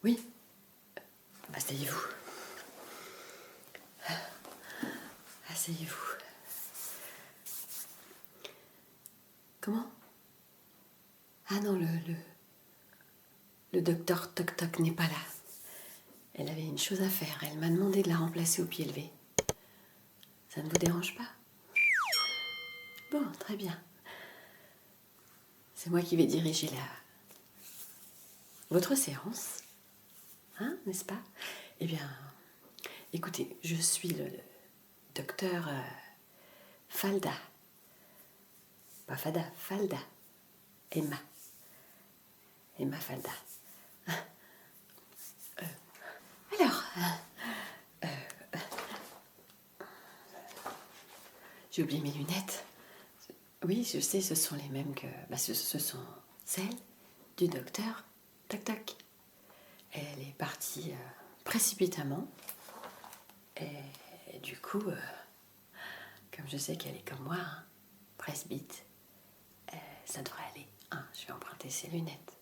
Oui, asseyez-vous. Asseyez-vous. Comment? Ah non, le docteur Toc Toc n'est pas là. Elle avait une chose à faire. Elle m'a demandé de la remplacer au pied levé. Ça ne vous dérange pas? Bon, très bien. C'est moi qui vais diriger votre séance. Hein, n'est-ce pas? Eh bien, écoutez, je suis le docteur Falda. Pas Fada, Falda. Emma. Emma Falda. Alors, j'ai oublié mes lunettes. Oui, je sais, ce sont les mêmes que... ce sont celles du docteur Toc Toc. Elle est partie précipitamment. Et du coup, comme je sais qu'elle est comme moi, hein, presbyte, ça devrait aller. Hein, je vais emprunter ses lunettes.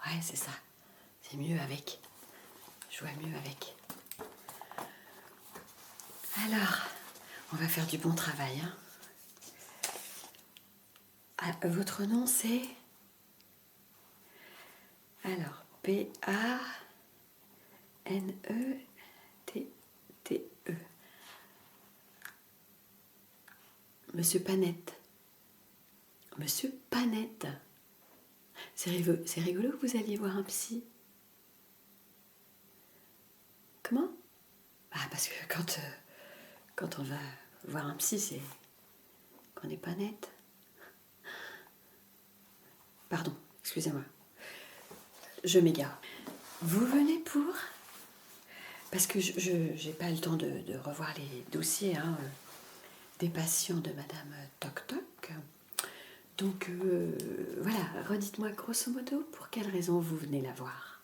Ouais, c'est ça. C'est mieux avec. Je vois mieux avec. Alors, on va faire du bon travail. Hein. Ah, votre nom, c'est... Alors, P-A-N-E-T-T-E. Monsieur Panette. Monsieur Panette. C'est rigolo que vous alliez voir un psy. Comment? Ah, parce que quand on va voir un psy, c'est qu'on n'est pas net. Pardon, excusez-moi. Je m'égare. Vous venez pour... Parce que je n'ai pas le temps de revoir les dossiers des patients de Madame Toc Toc. Donc, voilà, redites-moi grosso modo pour quelle raison vous venez la voir.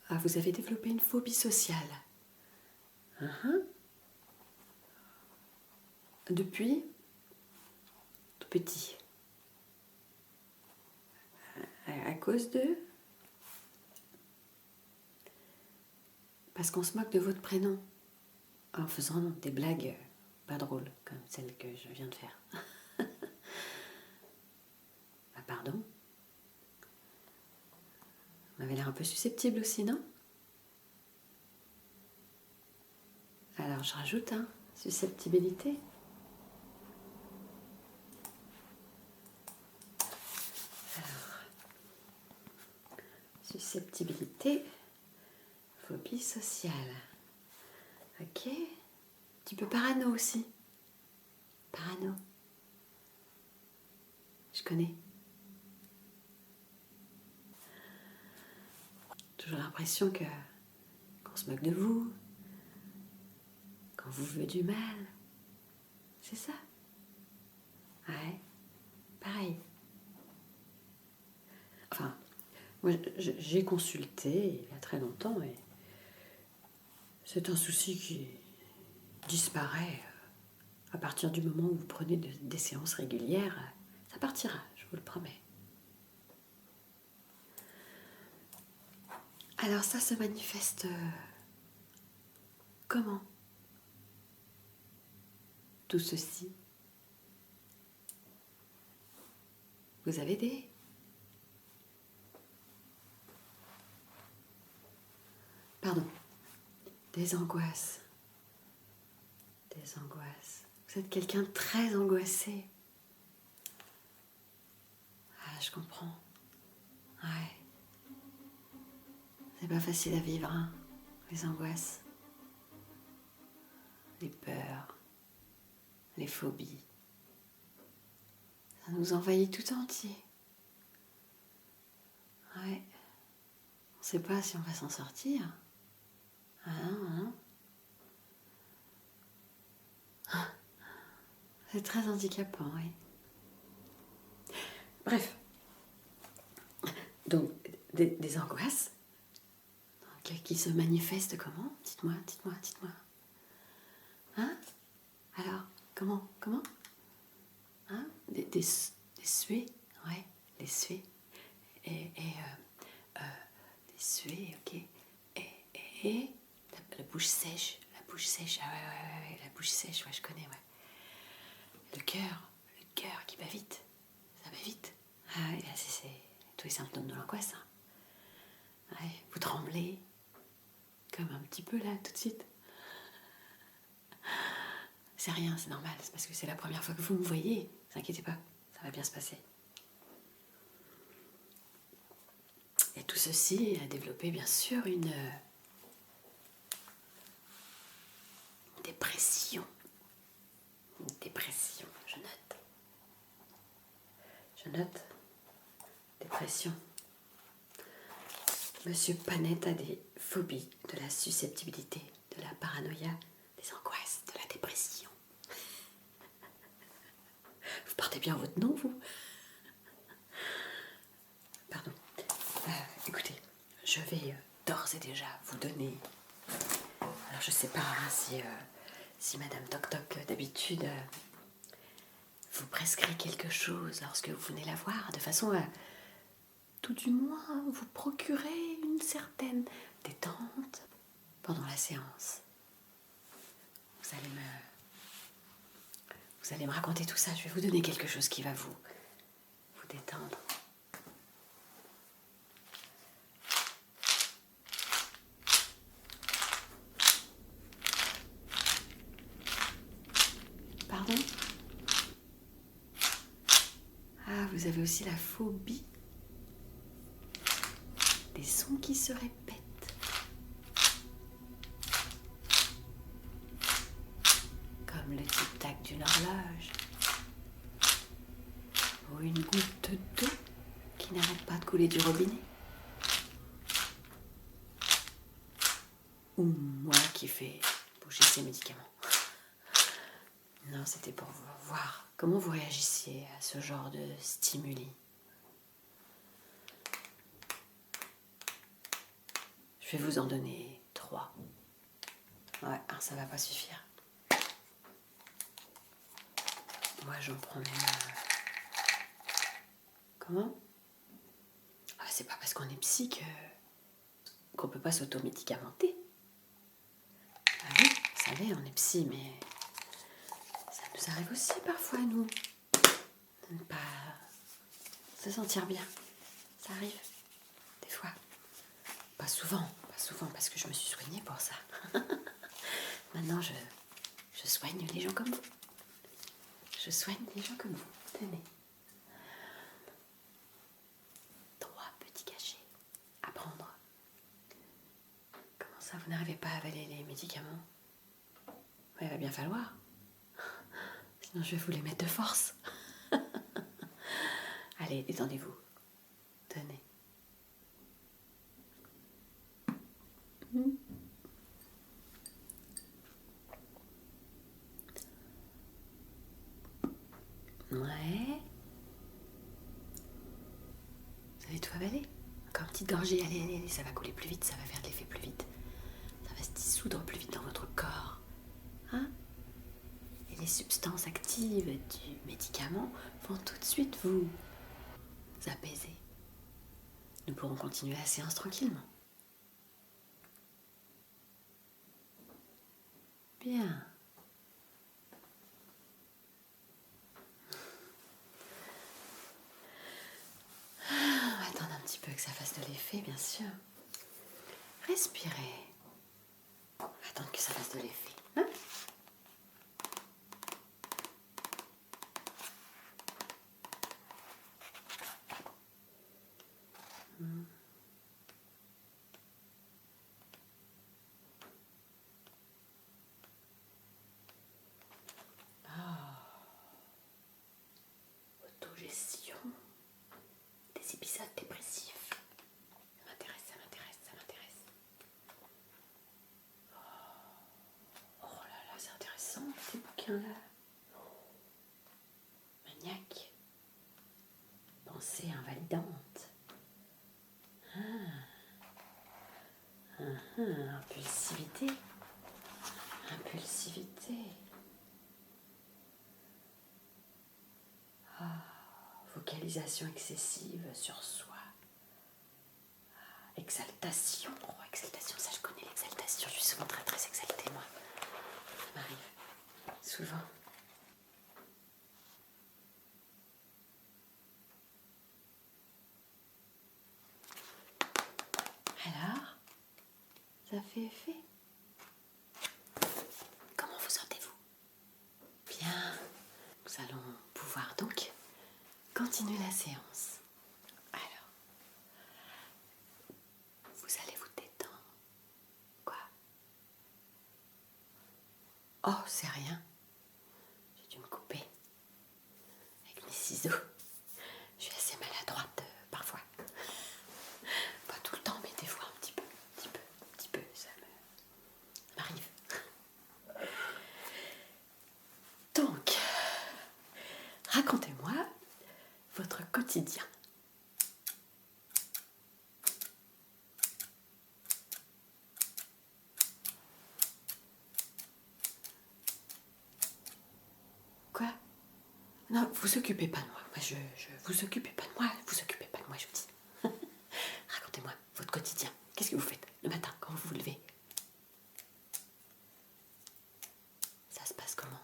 Ah, vous avez développé une phobie sociale. Depuis tout petit. À cause de... Parce qu'on se moque de votre prénom en faisant des blagues pas drôles comme celle que je viens de faire. Ah, pardon? Vous m'avez l'air un peu susceptible aussi, non? Alors je rajoute, hein, susceptibilité. Alors, susceptibilité, phobie sociale. Ok. Un petit peu parano aussi. Parano. Je connais. Toujours l'impression qu'on se moque de vous, qu'on vous veut du mal. C'est ça? Ouais. Pareil. Enfin, moi j'ai consulté il y a très longtemps et c'est un souci qui disparaît à partir du moment où vous prenez des séances régulières. Ça partira, je vous le promets. Alors ça se manifeste comment? Tout ceci. Vous avez des angoisses. Des angoisses. Vous êtes quelqu'un de très angoissé. Ah, je comprends. Ouais. C'est pas facile à vivre, hein, les angoisses. Les peurs, les phobies. Ça nous envahit tout entier. Ouais. On sait pas si on va s'en sortir. Hein. C'est très handicapant, oui. Bref. Donc, des angoisses qui se manifestent comment? Dites-moi. Hein? Alors, comment? des suées, ouais, les suées. Et des suées, ok. Et la bouche sèche, ah ouais, la bouche sèche, ouais, je connais, ouais. Le cœur qui bat vite, ça va vite. Ah ouais, là, c'est tous les symptômes de l'angoisse, hein. Ouais, vous tremblez, comme un petit peu là, tout de suite. C'est rien, c'est normal, c'est parce que c'est la première fois que vous me voyez. Ne vous inquiétez pas, ça va bien se passer. Et tout ceci a développé bien sûr une dépression. Une dépression, je note. Dépression. Monsieur Panette a des phobies, de la susceptibilité, de la paranoïa, des angoisses, de la dépression. Vous portez bien votre nom, vous? Pardon. Écoutez, je vais d'ores et déjà vous donner... Alors je sais pas si Madame Toc Toc d'habitude vous prescrit quelque chose lorsque vous venez la voir, de façon à tout du moins vous procurer une certaine détente pendant la séance. Vous allez me raconter tout ça, je vais vous donner quelque chose qui va vous détendre. Pardon? Ah, vous avez aussi la phobie des sons qui se répètent. Comme le tic-tac d'une horloge ou une goutte d'eau qui n'arrête pas de couler du robinet. Ou moi qui fais bouger ces médicaments. Non, c'était pour voir comment vous réagissiez à ce genre de stimuli. Je vais vous en donner 3. Ouais, ça va pas suffire. Moi, j'en prends même... Comment? C'est pas parce qu'on est psy qu'on peut pas s'automédicamenter. Ah oui, vous savez, on est psy, mais ça nous arrive aussi parfois, nous, de ne pas se sentir bien. Ça arrive, des fois. Pas souvent, parce que je me suis soignée pour ça. Maintenant, je soigne les gens comme vous. Je soigne les gens comme vous. Tenez. 3 petits cachets à prendre. Comment ça, vous n'arrivez pas à avaler les médicaments? Il va bien falloir. Sinon, je vais vous les mettre de force. Allez, détendez-vous. Tenez. Ouais. Vous avez tout avalé? Encore une petite gorgée. Allez, ça va couler plus vite, ça va faire de l'effet plus vite. Ça va se dissoudre plus vite dans votre corps. Hein? Et les substances actives du médicament vont tout de suite vous apaiser. Nous pourrons continuer la séance tranquillement. Bien. On va attendre un petit peu que ça fasse de l'effet, bien sûr. Respirez. On va attendre que ça fasse de l'effet. Hein? Autogestion des épisodes dépressifs. Ça m'intéresse. Oh là là, c'est intéressant, ces bouquins-là. Maniaque. Pensée invalidante. Impulsivité. Impulsivité. focalisation excessive sur soi. Exaltation. Oh, exaltation, ça je connais l'exaltation. Je suis souvent très très exaltée, moi. Ça m'arrive. Souvent. Alors, ça fait effet? Comment vous sentez-vous? Bien. Nous allons pouvoir donc continuer la séance. Alors, vous allez vous détendre. Quoi? Oh, c'est rien. J'ai dû me couper avec mes ciseaux. Je suis assez maladroite parfois. Pas tout le temps, mais des fois un petit peu, ça m'arrive. Donc, racontez-moi votre quotidien. Quoi? Non, vous occupez pas de moi. Vous occupez pas de moi. Vous occupez pas de moi, je vous dis. Racontez-moi votre quotidien. Qu'est-ce que vous faites le matin quand vous vous levez? Ça se passe comment?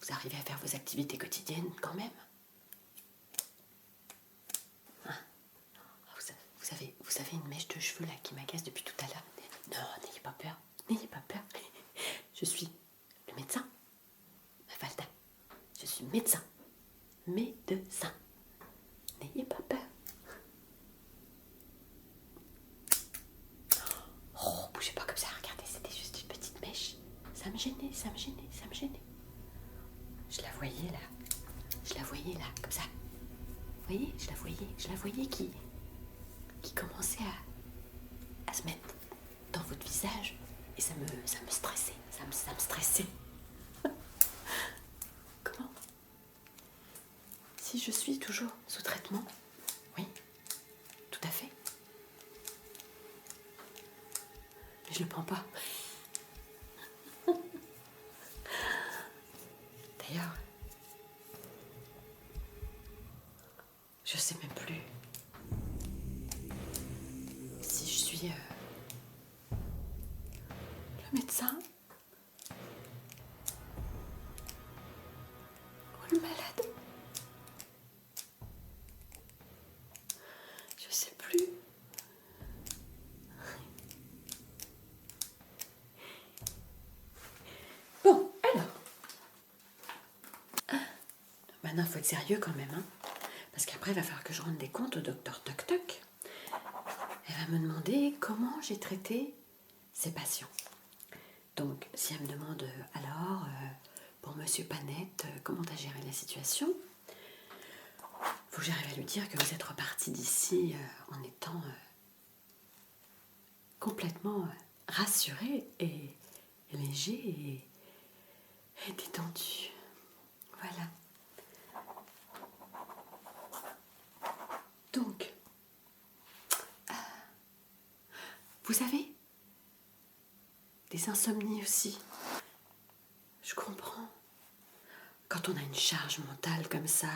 Vous arrivez à faire vos activités quotidiennes quand même? Hein? Vous avez une mèche de cheveux là qui m'agace depuis tout à l'heure. Non, n'ayez pas peur. N'ayez pas peur. Je suis le médecin. Mafalda. Je suis médecin. Médecin. N'ayez pas peur. Oh, bougez pas comme ça. Regardez, c'était juste une petite mèche. Ça me gênait. Je la voyais là, comme ça. Vous voyez, je la voyais qui commençait à se mettre dans votre visage. Et ça me stressait. Ça me stressait. Comment? Si je suis toujours sous traitement? Oui, tout à fait. Mais je le prends pas. D'ailleurs, je sais même plus si je suis le médecin ou le malade. Je sais plus. Bon, alors. Maintenant, il faut être sérieux quand même, hein. Parce qu'après, il va falloir que je rende des comptes au docteur Toc Toc. Elle va me demander comment j'ai traité ses patients. Donc, si elle me demande alors, pour Monsieur Panette, comment tu as géré la situation, faut que j'arrive à lui dire que vous êtes reparti d'ici en étant complètement rassuré et léger et détendu. Voilà. Donc, vous avez des insomnies aussi. Je comprends. Quand on a une charge mentale comme ça,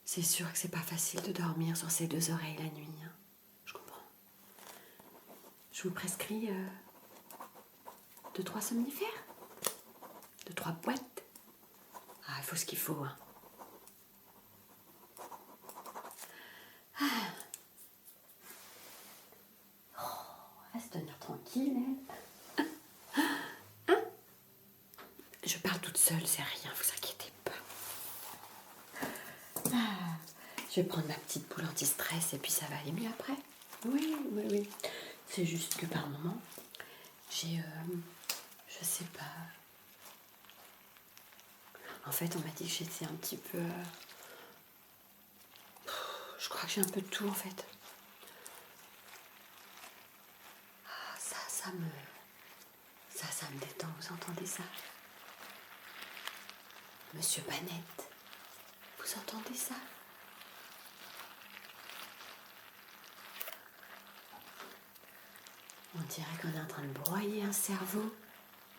c'est sûr que c'est pas facile de dormir sur ses deux oreilles la nuit. Hein. Je comprends. Je vous prescris 2-3 somnifères, 2-3 boîtes. Ah, il faut ce qu'il faut. Hein. Ah. Oh, reste tenir tranquille, elle. Hein? Je parle toute seule, c'est rien, vous inquiétez pas. Ah. Je vais prendre ma petite boule anti-stress et puis ça va aller mieux après. Oui. C'est juste que par moment, j'ai, je sais pas. En fait, on m'a dit que j'étais un petit peu... je crois que j'ai un peu de tout, en fait. Ah, ça me détend, vous entendez ça? Monsieur Panette, vous entendez ça? On dirait qu'on est en train de broyer un cerveau.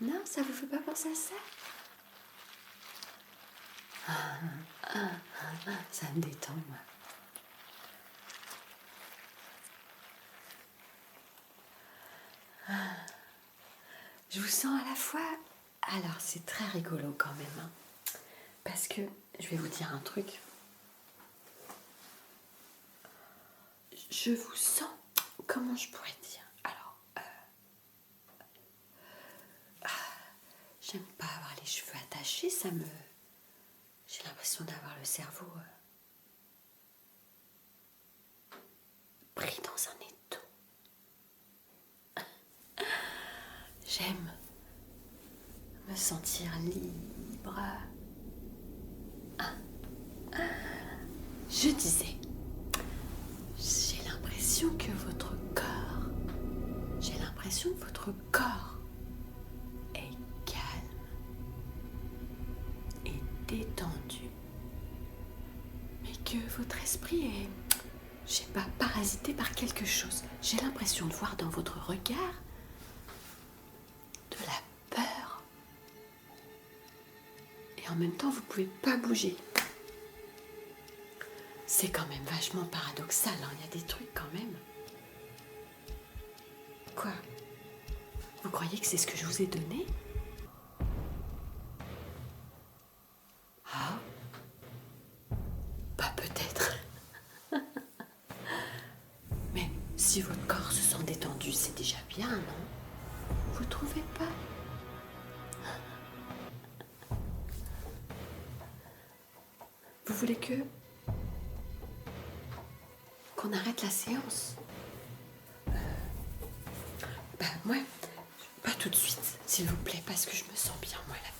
Non, ça vous fait pas penser à ça? Ça me détend, moi. Je vous sens à la fois... Alors, c'est très rigolo quand même, hein, parce que, je vais vous dire un truc. Je vous sens... Comment je pourrais dire? Alors, j'aime pas avoir les cheveux attachés, ça me... J'ai l'impression d'avoir le cerveau pris dans un étau. J'aime me sentir libre. Je disais, j'ai l'impression que votre corps est calme et détendu, mais que votre esprit est, je sais pas, parasité par quelque chose. J'ai l'impression de voir dans votre regard de la peur. Et en même temps, vous pouvez pas bouger. C'est quand même vachement paradoxal, hein. Il y a des trucs quand même. Quoi? Vous croyez que c'est ce que je vous ai donné? Ah? Bah peut-être. Mais si votre corps se sent détendu, c'est déjà bien, non? Vous trouvez pas? Vous voulez qu'on arrête la séance? Bah moi, pas tout de suite, s'il vous plaît, parce que je me sens bien, moi là.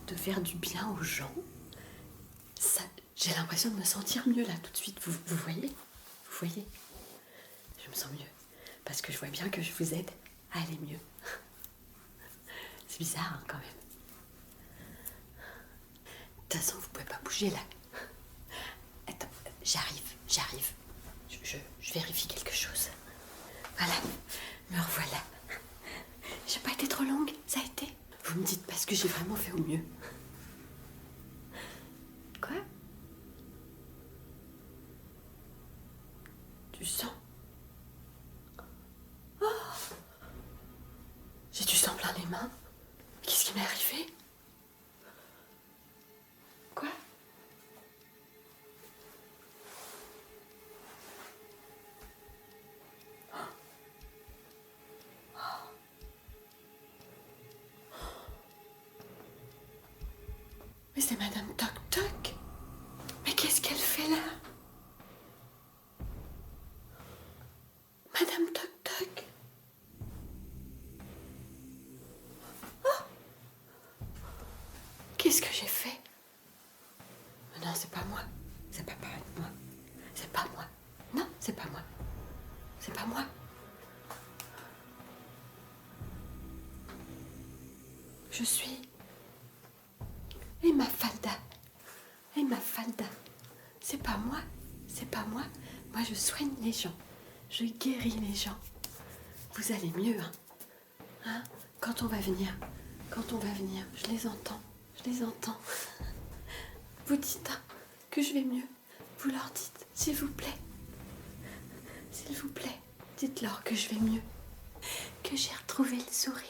De faire du bien aux gens, ça, j'ai l'impression de me sentir mieux là tout de suite. Vous voyez? Vous voyez? Je me sens mieux. Parce que je vois bien que je vous aide à aller mieux. C'est bizarre, hein, quand même. De toute façon, vous pouvez pas bouger là. Attends, j'arrive. Je vérifie quelque chose. Voilà, me revoilà. J'ai pas été trop longue, ça a été? Vous me dites parce que j'ai vraiment fait au mieux. Quoi? Du sang? Oh! J'ai du sang plein les mains. Qu'est-ce qui m'est arrivé? Quoi? Mais c'est Madame Toc Toc. Mais qu'est-ce qu'elle fait là? Madame Toc Toc. Oh! Qu'est-ce que j'ai fait? Non, c'est pas moi. C'est pas moi. C'est pas moi. Non, c'est pas moi. C'est pas moi. Je suis... Et ma falda. C'est pas moi. Moi, je soigne les gens. Je guéris les gens. Vous allez mieux, hein? Quand on va venir, je les entends. Vous dites que je vais mieux. Vous leur dites, s'il vous plaît, dites-leur que je vais mieux. Que j'ai retrouvé le sourire.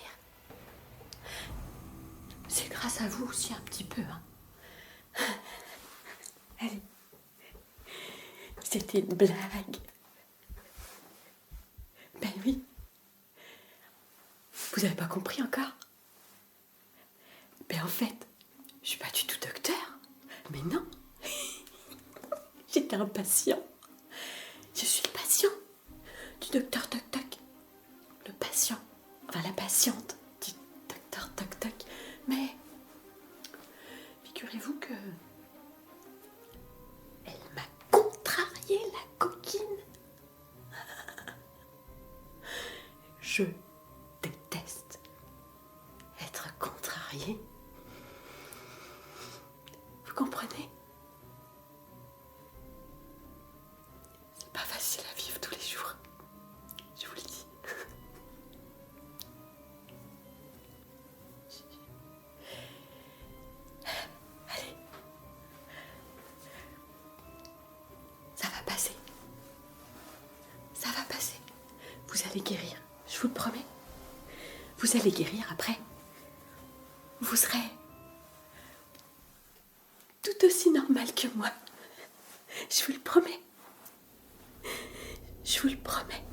C'est grâce à vous aussi un petit peu, hein. Allez. C'était une blague. Ben oui. Vous n'avez pas compris encore? Ben en fait, je suis pas du tout docteur. Mais non. J'étais un patient. Je suis le patient du docteur Toc Toc. Le patient. Enfin la patiente du docteur Toc Toc. Mais figurez-vous que elle m'a contrarié la coquine. Je déteste être contrariée. Vous comprenez? C'est pas facile à vivre tous les jours. Je vous le dis. vous allez guérir, je vous le promets. Vous allez guérir après. Vous serez tout aussi normal que moi. Je vous le promets. Je vous le promets.